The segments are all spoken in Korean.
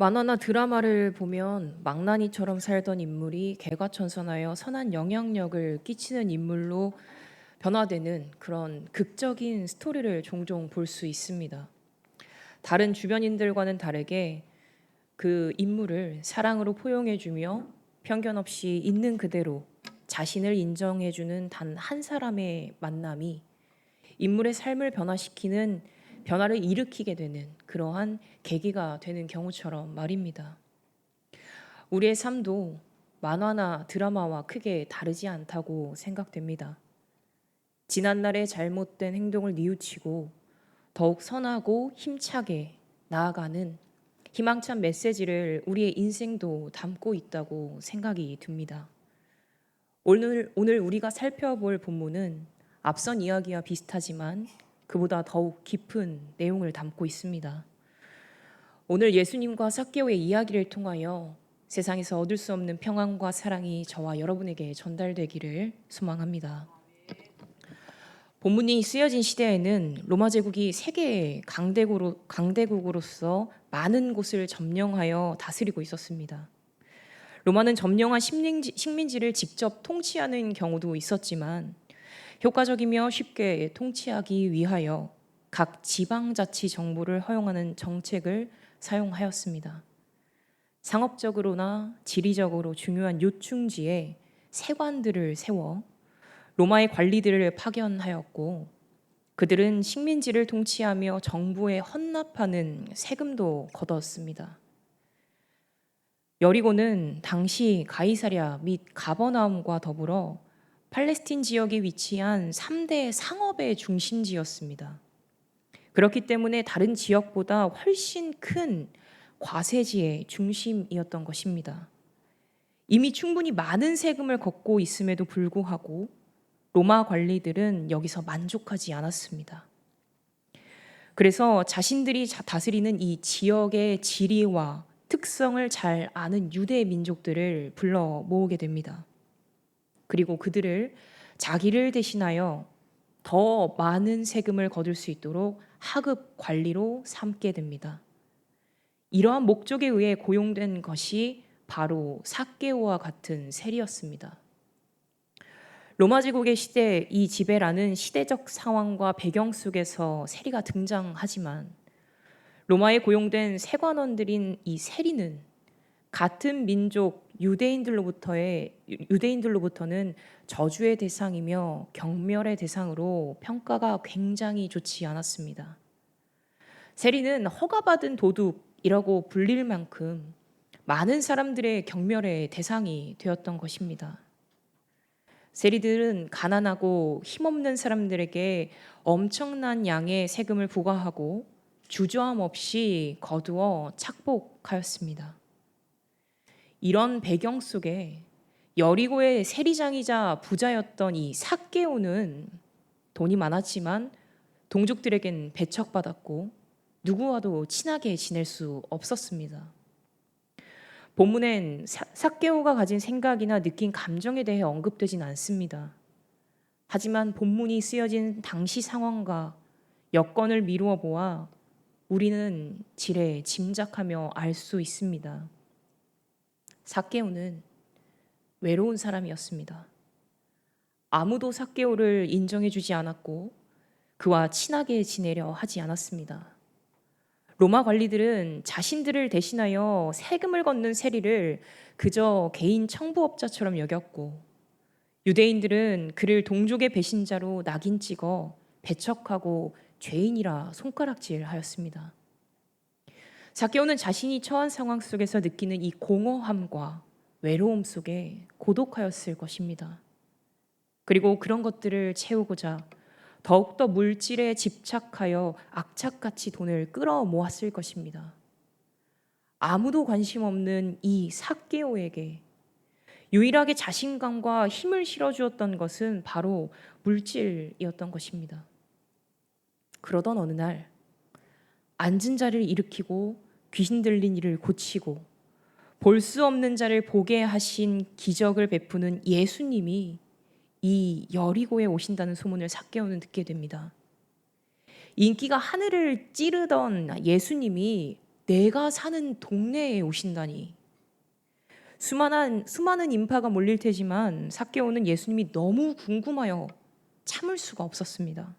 만화나 드라마를 보면 망나니처럼 살던 인물이 개과천선하여 선한 영향력을 끼치는 인물로 변화되는 그런 극적인 스토리를 종종 볼 수 있습니다. 다른 주변인들과는 다르게 그 인물을 사랑으로 포용해주며 편견 없이 있는 그대로 자신을 인정해주는 단 한 사람의 만남이 인물의 삶을 변화시키는 변화를 일으키게 되는 그러한 계기가 되는 경우처럼 말입니다. 우리의 삶도 만화나 드라마와 크게 다르지 않다고 생각됩니다. 지난날의 잘못된 행동을 뉘우치고 더욱 선하고 힘차게 나아가는 희망찬 메시지를 우리의 인생도 담고 있다고 생각이 듭니다. 오늘 우리가 살펴볼 본문은 앞선 이야기와 비슷하지만 그보다 더욱 깊은 내용을 담고 있습니다. 오늘 예수님과 삭개오의 이야기를 통하여 세상에서 얻을 수 없는 평안과 사랑이 저와 여러분에게 전달되기를 소망합니다. 본문이 쓰여진 시대에는 로마 제국이 세계의 강대국으로서 많은 곳을 점령하여 다스리고 있었습니다. 로마는 점령한 식민지를 직접 통치하는 경우도 있었지만 효과적이며 쉽게 통치하기 위하여 각 지방자치 정부를 허용하는 정책을 사용하였습니다. 상업적으로나 지리적으로 중요한 요충지에 세관들을 세워 로마의 관리들을 파견하였고, 그들은 식민지를 통치하며 정부에 헌납하는 세금도 걷었습니다. 여리고는 당시 가이사랴 및 가버나움과 더불어 팔레스틴 지역에 위치한 3대 상업의 중심지였습니다. 그렇기 때문에 다른 지역보다 훨씬 큰 과세지의 중심이었던 것입니다. 이미 충분히 많은 세금을 걷고 있음에도 불구하고 로마 관리들은 여기서 만족하지 않았습니다. 그래서 자신들이 다스리는 이 지역의 지리와 특성을 잘 아는 유대 민족들을 불러 모으게 됩니다. 그리고 그들을 자기를 대신하여 더 많은 세금을 거둘 수 있도록 하급 관리로 삼게 됩니다. 이러한 목적에 의해 고용된 것이 바로 삭개오와 같은 세리였습니다. 로마 제국의 시대 이 지배라는 시대적 상황과 배경 속에서 세리가 등장하지만 로마에 고용된 세관원들인 이 세리는 같은 민족 유대인들로부터는 저주의 대상이며 경멸의 대상으로 평가가 굉장히 좋지 않았습니다. 세리는 허가받은 도둑이라고 불릴 만큼 많은 사람들의 경멸의 대상이 되었던 것입니다. 세리들은 가난하고 힘없는 사람들에게 엄청난 양의 세금을 부과하고 주저함 없이 거두어 착복하였습니다. 이런 배경 속에 여리고의 세리장이자 부자였던 이 삭개오는 돈이 많았지만 동족들에겐 배척받았고 누구와도 친하게 지낼 수 없었습니다. 본문엔 삭개오가 가진 생각이나 느낀 감정에 대해 언급되진 않습니다. 하지만 본문이 쓰여진 당시 상황과 여건을 미루어 보아 우리는 지레 짐작하며 알 수 있습니다. 삭개오는 외로운 사람이었습니다. 아무도 삭개오를 인정해주지 않았고 그와 친하게 지내려 하지 않았습니다. 로마 관리들은 자신들을 대신하여 세금을 걷는 세리를 그저 개인 청부업자처럼 여겼고, 유대인들은 그를 동족의 배신자로 낙인 찍어 배척하고 죄인이라 손가락질하였습니다. 삭개오는 자신이 처한 상황 속에서 느끼는 이 공허함과 외로움 속에 고독하였을 것입니다. 그리고 그런 것들을 채우고자 더욱더 물질에 집착하여 악착같이 돈을 끌어 모았을 것입니다. 아무도 관심 없는 이 삭개오에게 유일하게 자신감과 힘을 실어주었던 것은 바로 물질이었던 것입니다. 그러던 어느 날 앉은 자를 일으키고 귀신 들린 이를 고치고 볼 수 없는 자를 보게 하신 기적을 베푸는 예수님이 이 여리고에 오신다는 소문을 삭개오는 듣게 됩니다. 인기가 하늘을 찌르던 예수님이 내가 사는 동네에 오신다니. 수많은 인파가 몰릴 테지만 삭개오는 예수님이 너무 궁금하여 참을 수가 없었습니다.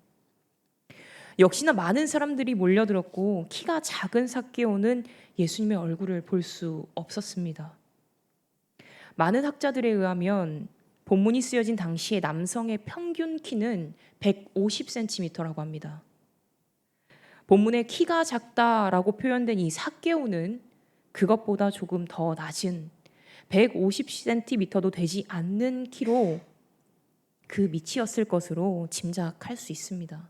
역시나 많은 사람들이 몰려들었고 키가 작은 삭개오는 예수님의 얼굴을 볼 수 없었습니다. 많은 학자들에 의하면 본문이 쓰여진 당시에 남성의 평균 키는 150cm라고 합니다. 본문에 키가 작다라고 표현된 이 삭개오는 그것보다 조금 더 낮은 150cm도 되지 않는 키로 그 밑이었을 것으로 짐작할 수 있습니다.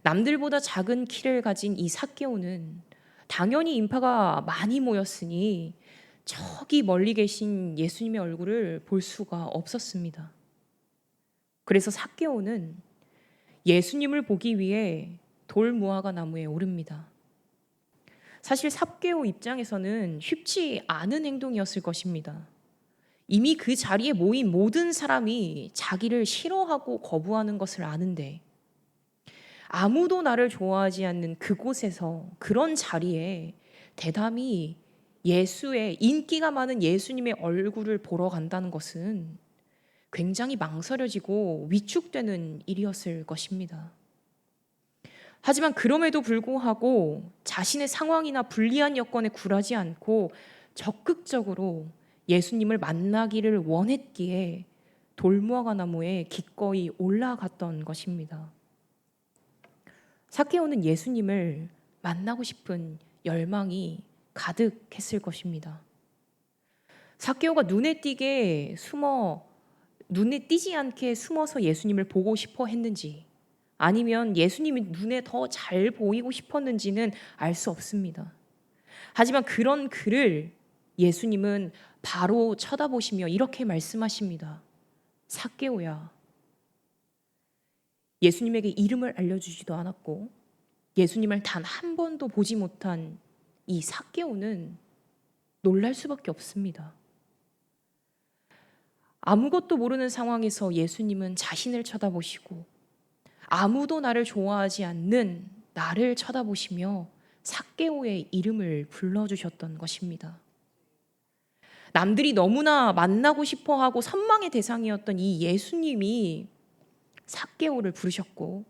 남들보다 작은 키를 가진 이 삭개오는 당연히 인파가 많이 모였으니 저기 멀리 계신 예수님의 얼굴을 볼 수가 없었습니다. 그래서 삭개오는 예수님을 보기 위해 돌무화과 나무에 오릅니다. 사실 삭개오 입장에서는 쉽지 않은 행동이었을 것입니다. 이미 그 자리에 모인 모든 사람이 자기를 싫어하고 거부하는 것을 아는데 아무도 나를 좋아하지 않는 그곳에서 그런 자리에 대담히 예수의 인기가 많은 예수님의 얼굴을 보러 간다는 것은 굉장히 망설여지고 위축되는 일이었을 것입니다. 하지만 그럼에도 불구하고 자신의 상황이나 불리한 여건에 굴하지 않고 적극적으로 예수님을 만나기를 원했기에 돌무화과 나무에 기꺼이 올라갔던 것입니다. 삭개오는 예수님을 만나고 싶은 열망이 가득했을 것입니다. 삭개오가 눈에 띄지 않게 숨어서 예수님을 보고 싶어 했는지 아니면 예수님이 눈에 더 잘 보이고 싶었는지는 알 수 없습니다. 하지만 그런 그를 예수님은 바로 쳐다보시며 이렇게 말씀하십니다. 삭개오야. 예수님에게 이름을 알려주지도 않았고 예수님을 단 한 번도 보지 못한 이 삭개오는 놀랄 수밖에 없습니다. 아무것도 모르는 상황에서 예수님은 자신을 쳐다보시고 아무도 나를 좋아하지 않는 나를 쳐다보시며 삭개오의 이름을 불러주셨던 것입니다. 남들이 너무나 만나고 싶어하고 선망의 대상이었던 이 예수님이 삭개오를 부르셨고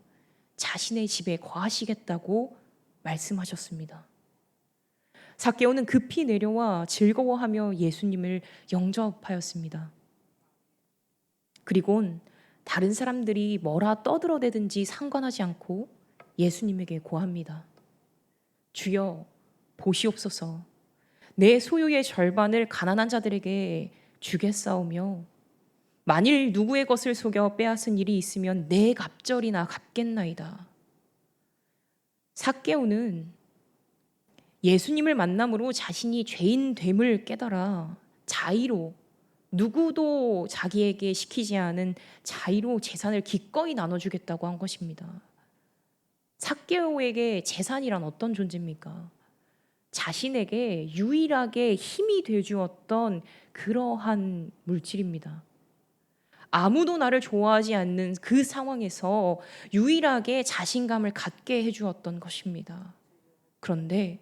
자신의 집에 거하시겠다고 말씀하셨습니다. 삭개오는 급히 내려와 즐거워하며 예수님을 영접하였습니다. 그리곤 다른 사람들이 뭐라 떠들어대든지 상관하지 않고 예수님에게 고합니다. 주여 보시옵소서. 내 소유의 절반을 가난한 자들에게 주겠사오며 만일 누구의 것을 속여 빼앗은 일이 있으면 내 갑절이나 갚겠나이다. 삭개오는 예수님을 만남으로 자신이 죄인 됨을 깨달아 자의로 누구도 자기에게 시키지 않은 자의로 재산을 기꺼이 나눠주겠다고 한 것입니다. 삭개오에게 재산이란 어떤 존재입니까? 자신에게 유일하게 힘이 되주었던 그러한 물질입니다. 아무도 나를 좋아하지 않는 그 상황에서 유일하게 자신감을 갖게 해주었던 것입니다. 그런데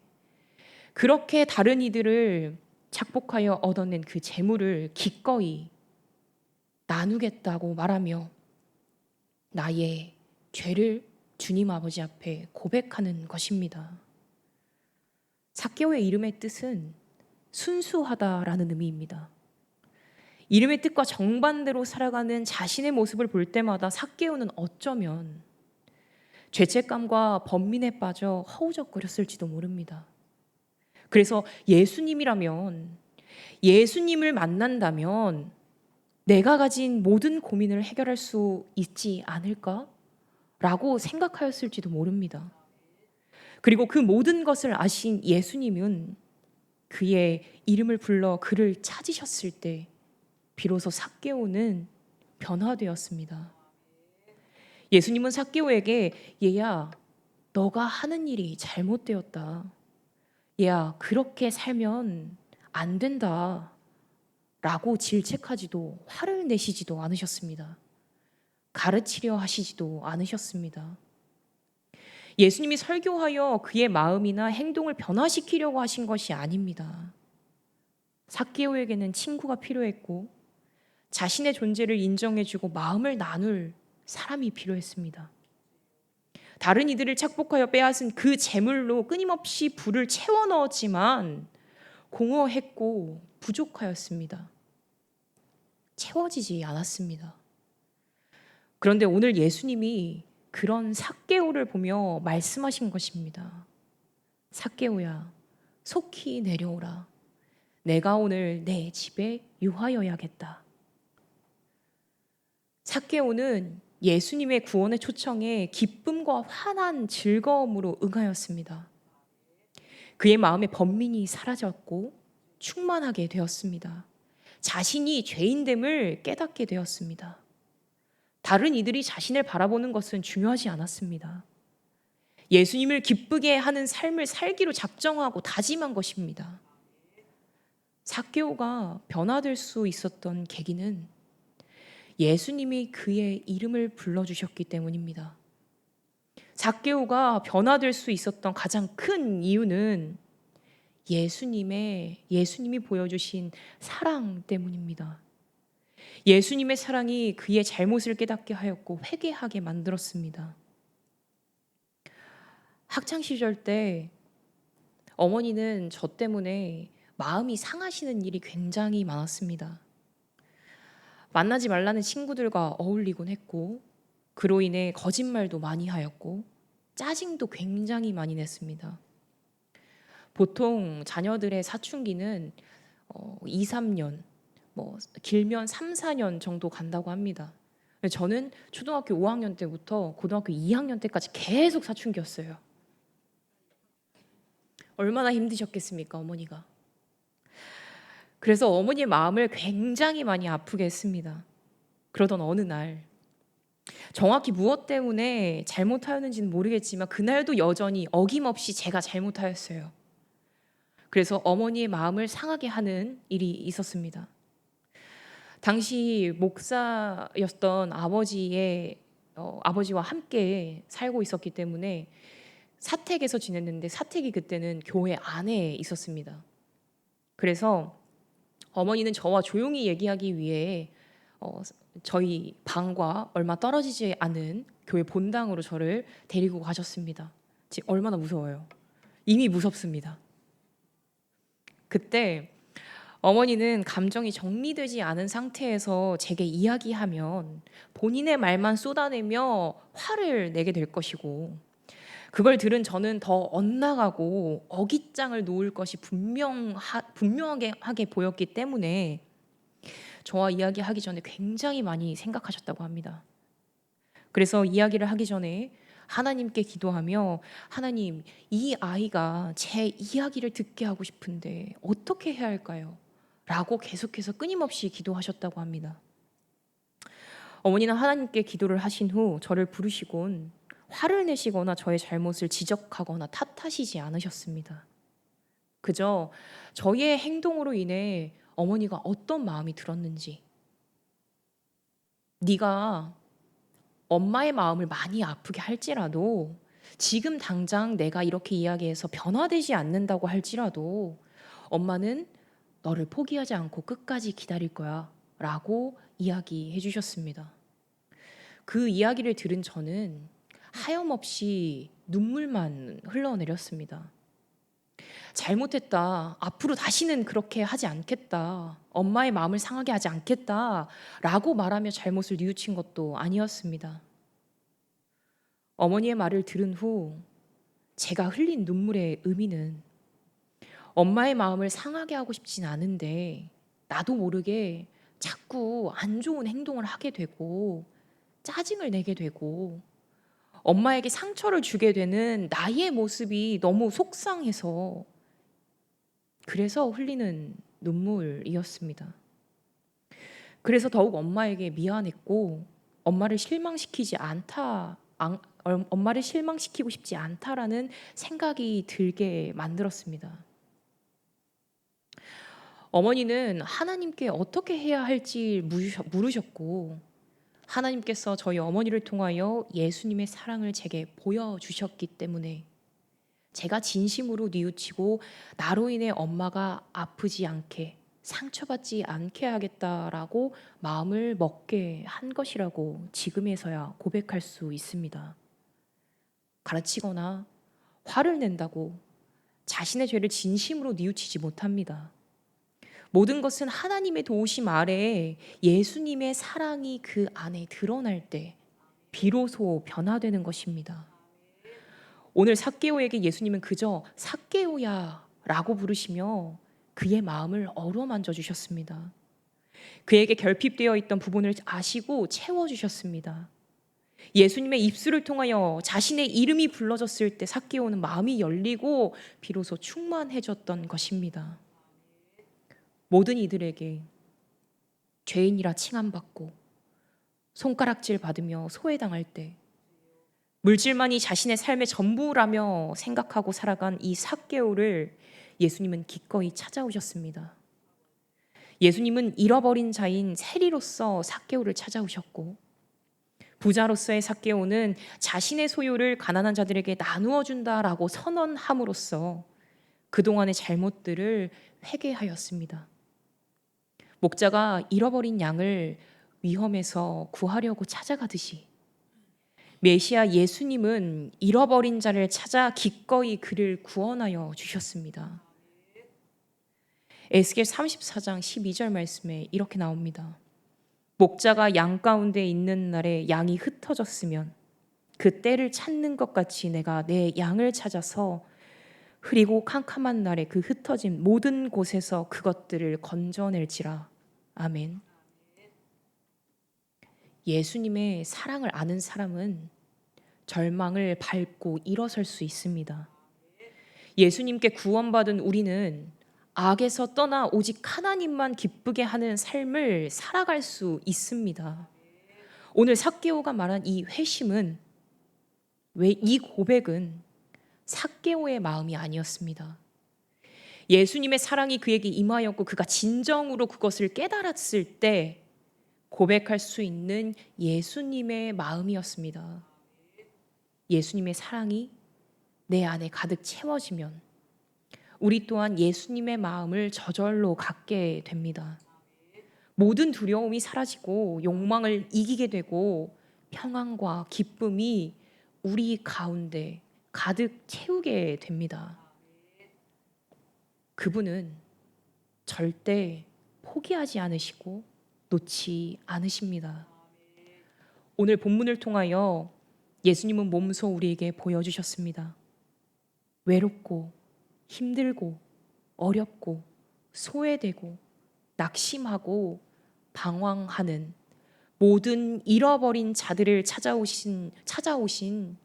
그렇게 다른 이들을 착복하여 얻어낸 그 재물을 기꺼이 나누겠다고 말하며 나의 죄를 주님 아버지 앞에 고백하는 것입니다. 삭개오의 이름의 뜻은 순수하다라는 의미입니다. 이름의 뜻과 정반대로 살아가는 자신의 모습을 볼 때마다 삭개오는 어쩌면 죄책감과 번민에 빠져 허우적거렸을지도 모릅니다. 그래서 예수님을 만난다면 내가 가진 모든 고민을 해결할 수 있지 않을까? 라고 생각하였을지도 모릅니다. 그리고 그 모든 것을 아신 예수님은 그의 이름을 불러 그를 찾으셨을 때 비로소 삭개오는 변화되었습니다. 예수님은 삭개오에게 얘야, 너가 하는 일이 잘못되었다. 얘야, 그렇게 살면 안 된다. 라고 질책하지도 화를 내시지도 않으셨습니다. 가르치려 하시지도 않으셨습니다. 예수님이 설교하여 그의 마음이나 행동을 변화시키려고 하신 것이 아닙니다. 삭개오에게는 친구가 필요했고 자신의 존재를 인정해주고 마음을 나눌 사람이 필요했습니다. 다른 이들을 착복하여 빼앗은 그 재물로 끊임없이 불을 채워 넣었지만 공허했고 부족하였습니다. 채워지지 않았습니다. 그런데 오늘 예수님이 그런 삭개오를 보며 말씀하신 것입니다. 삭개오야, 속히 내려오라. 내가 오늘 내 집에 유하여야겠다. 삭개오는 예수님의 구원의 초청에 기쁨과 환한 즐거움으로 응하였습니다. 그의 마음의 번민이 사라졌고 충만하게 되었습니다. 자신이 죄인됨을 깨닫게 되었습니다. 다른 이들이 자신을 바라보는 것은 중요하지 않았습니다. 예수님을 기쁘게 하는 삶을 살기로 작정하고 다짐한 것입니다. 삭개오가 변화될 수 있었던 계기는 예수님이 그의 이름을 불러주셨기 때문입니다. 삭개오가 변화될 수 있었던 가장 큰 이유는 예수님이 보여주신 사랑 때문입니다. 예수님의 사랑이 그의 잘못을 깨닫게 하였고 회개하게 만들었습니다. 학창 시절 때 어머니는 저 때문에 마음이 상하시는 일이 굉장히 많았습니다. 만나지 말라는 친구들과 어울리곤 했고 그로 인해 거짓말도 많이 하였고 짜증도 굉장히 많이 냈습니다. 보통 자녀들의 사춘기는 2, 3년, 길면 3, 4년 정도 간다고 합니다. 저는 초등학교 5학년 때부터 고등학교 2학년 때까지 계속 사춘기였어요. 얼마나 힘드셨겠습니까, 어머니가. 그래서 어머니의 마음을 굉장히 많이 아프게 했습니다. 그러던 어느 날 정확히 무엇 때문에 잘못하였는지는 모르겠지만 그날도 여전히 어김없이 제가 잘못하였어요. 그래서 어머니의 마음을 상하게 하는 일이 있었습니다. 당시 목사였던 아버지와 함께 살고 있었기 때문에 사택에서 지냈는데 사택이 그때는 교회 안에 있었습니다. 그래서 어머니는 저와 조용히 얘기하기 위해 저희 방과 얼마 떨어지지 않은 교회 본당으로 저를 데리고 가셨습니다. 지금 얼마나 무서워요. 이미 무섭습니다. 그때 어머니는 감정이 정리되지 않은 상태에서 제게 이야기하면 본인의 말만 쏟아내며 화를 내게 될 것이고 그걸 들은 저는 더 엇나가고 어깃장을 놓을 것이 분명하게 보였기 때문에 저와 이야기하기 전에 굉장히 많이 생각하셨다고 합니다. 그래서 이야기를 하기 전에 하나님께 기도하며 하나님, 이 아이가 제 이야기를 듣게 하고 싶은데 어떻게 해야 할까요? 라고 계속해서 끊임없이 기도하셨다고 합니다. 어머니는 하나님께 기도를 하신 후 저를 부르시곤 화를 내시거나 저의 잘못을 지적하거나 탓하시지 않으셨습니다. 그저 저의 행동으로 인해 어머니가 어떤 마음이 들었는지, 네가 엄마의 마음을 많이 아프게 할지라도 지금 당장 내가 이렇게 이야기해서 변화되지 않는다고 할지라도 엄마는 너를 포기하지 않고 끝까지 기다릴 거야 라고 이야기해 주셨습니다. 그 이야기를 들은 저는 하염없이 눈물만 흘러내렸습니다. 잘못했다. 앞으로 다시는 그렇게 하지 않겠다. 엄마의 마음을 상하게 하지 않겠다. 라고 말하며 잘못을 뉘우친 것도 아니었습니다. 어머니의 말을 들은 후 제가 흘린 눈물의 의미는 엄마의 마음을 상하게 하고 싶진 않은데 나도 모르게 자꾸 안 좋은 행동을 하게 되고 짜증을 내게 되고 엄마에게 상처를 주게 되는 나의 모습이 너무 속상해서 그래서 흘리는 눈물이었습니다. 그래서 더욱 엄마에게 미안했고 엄마를 실망시키고 싶지 않다라는 생각이 들게 만들었습니다. 어머니는 하나님께 어떻게 해야 할지 물으셨고 하나님께서 저희 어머니를 통하여 예수님의 사랑을 제게 보여주셨기 때문에 제가 진심으로 뉘우치고 나로 인해 엄마가 아프지 않게 상처받지 않게 하겠다라고 마음을 먹게 한 것이라고 지금에서야 고백할 수 있습니다. 가르치거나 화를 낸다고 자신의 죄를 진심으로 뉘우치지 못합니다. 모든 것은 하나님의 도우심 아래에 예수님의 사랑이 그 안에 드러날 때 비로소 변화되는 것입니다. 오늘 삭개오에게 예수님은 그저 삭개오야 라고 부르시며 그의 마음을 어루만져 주셨습니다. 그에게 결핍되어 있던 부분을 아시고 채워주셨습니다. 예수님의 입술을 통하여 자신의 이름이 불러졌을 때 삭개오는 마음이 열리고 비로소 충만해졌던 것입니다. 모든 이들에게 죄인이라 칭함받고 손가락질 받으며 소외당할 때 물질만이 자신의 삶의 전부라며 생각하고 살아간 이 삭개오를 예수님은 기꺼이 찾아오셨습니다. 예수님은 잃어버린 자인 세리로서 삭개오를 찾아오셨고 부자로서의 삭개오는 자신의 소유를 가난한 자들에게 나누어 준다라고 선언함으로써 그동안의 잘못들을 회개하였습니다. 목자가 잃어버린 양을 위험에서 구하려고 찾아가듯이 메시아 예수님은 잃어버린 자를 찾아 기꺼이 그를 구원하여 주셨습니다. 에스겔 34장 12절 말씀에 이렇게 나옵니다. 목자가 양 가운데 있는 날에 양이 흩어졌으면 그 때를 찾는 것 같이 내가 내 양을 찾아서 흐리고 캄캄한 날에 그 흩어진 모든 곳에서 그것들을 건져낼지라. 아멘. 예수님의 사랑을 아는 사람은 절망을 밟고 일어설 수 있습니다. 예수님께 구원받은 우리는 악에서 떠나 오직 하나님만 기쁘게 하는 삶을 살아갈 수 있습니다. 오늘 삭개오가 말한 이 회심은 왜 이 고백은 삭개오의 마음이 아니었습니다. 예수님의 사랑이 그에게 임하였고 그가 진정으로 그것을 깨달았을 때 고백할 수 있는 예수님의 마음이었습니다. 예수님의 사랑이 내 안에 가득 채워지면 우리 또한 예수님의 마음을 저절로 갖게 됩니다. 모든 두려움이 사라지고 욕망을 이기게 되고 평안과 기쁨이 우리 가운데 가득 채우게 됩니다. 그분은 절대 포기하지 않으시고 놓지 않으십니다. 오늘 본문을 통하여 예수님은 몸소 우리에게 보여주셨습니다. 외롭고 힘들고 어렵고 소외되고 낙심하고 방황하는 모든 잃어버린 자들을 찾아오신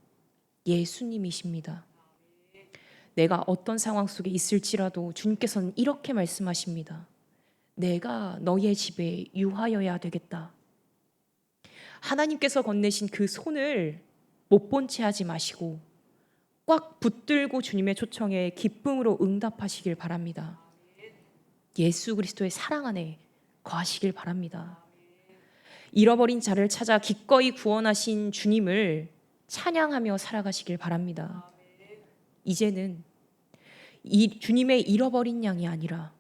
예수님이십니다. 내가 어떤 상황 속에 있을지라도 주님께서는 이렇게 말씀하십니다. 내가 너의 집에 유하여야 되겠다. 하나님께서 건네신 그 손을 못 본 채 하지 마시고 꽉 붙들고 주님의 초청에 기쁨으로 응답하시길 바랍니다. 예수 그리스도의 사랑 안에 거하시길 바랍니다. 잃어버린 자를 찾아 기꺼이 구원하신 주님을 찬양하며 살아가시길 바랍니다. 이제는 이 주님의 잃어버린 양이 아니라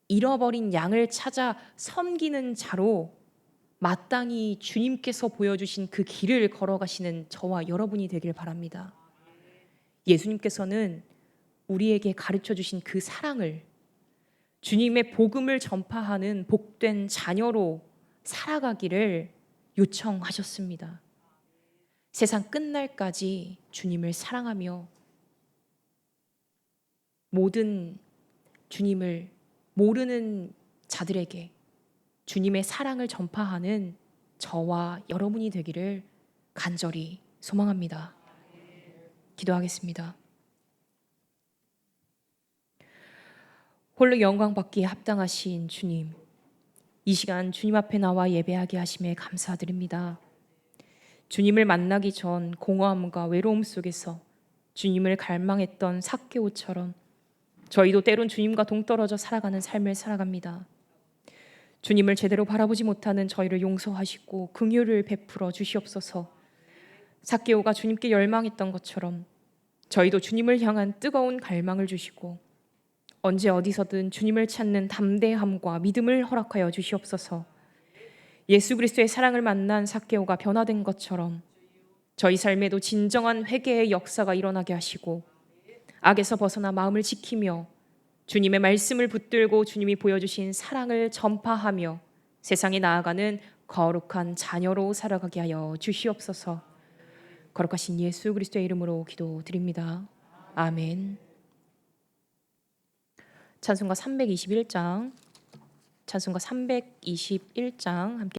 잃어버린 양을 찾아 섬기는 자로 마땅히 주님께서 보여주신 그 길을 걸어가시는 저와 여러분이 되길 바랍니다. 예수님께서는 우리에게 가르쳐 주신 그 사랑을 주님의 복음을 전파하는 복된 자녀로 살아가기를 요청하셨습니다. 세상 끝날까지 주님을 사랑하며 모든 주님을 모르는 자들에게 주님의 사랑을 전파하는 저와 여러분이 되기를 간절히 소망합니다. 기도하겠습니다. 홀로 영광 받기에 합당하신 주님, 이 시간 주님 앞에 나와 예배하게 하심에 감사드립니다. 주님을 만나기 전 공허함과 외로움 속에서 주님을 갈망했던 삭개오처럼 저희도 때론 주님과 동떨어져 살아가는 삶을 살아갑니다. 주님을 제대로 바라보지 못하는 저희를 용서하시고 긍휼을 베풀어 주시옵소서. 삭개오가 주님께 열망했던 것처럼 저희도 주님을 향한 뜨거운 갈망을 주시고 언제 어디서든 주님을 찾는 담대함과 믿음을 허락하여 주시옵소서. 예수 그리스도의 사랑을 만난 삭개오가 변화된 것처럼 저희 삶에도 진정한 회개의 역사가 일어나게 하시고 악에서 벗어나 마음을 지키며 주님의 말씀을 붙들고 주님이 보여주신 사랑을 전파하며 세상에 나아가는 거룩한 자녀로 살아가게 하여 주시옵소서. 거룩하신 예수 그리스도의 이름으로 기도드립니다. 아멘. 찬송가 321장 함께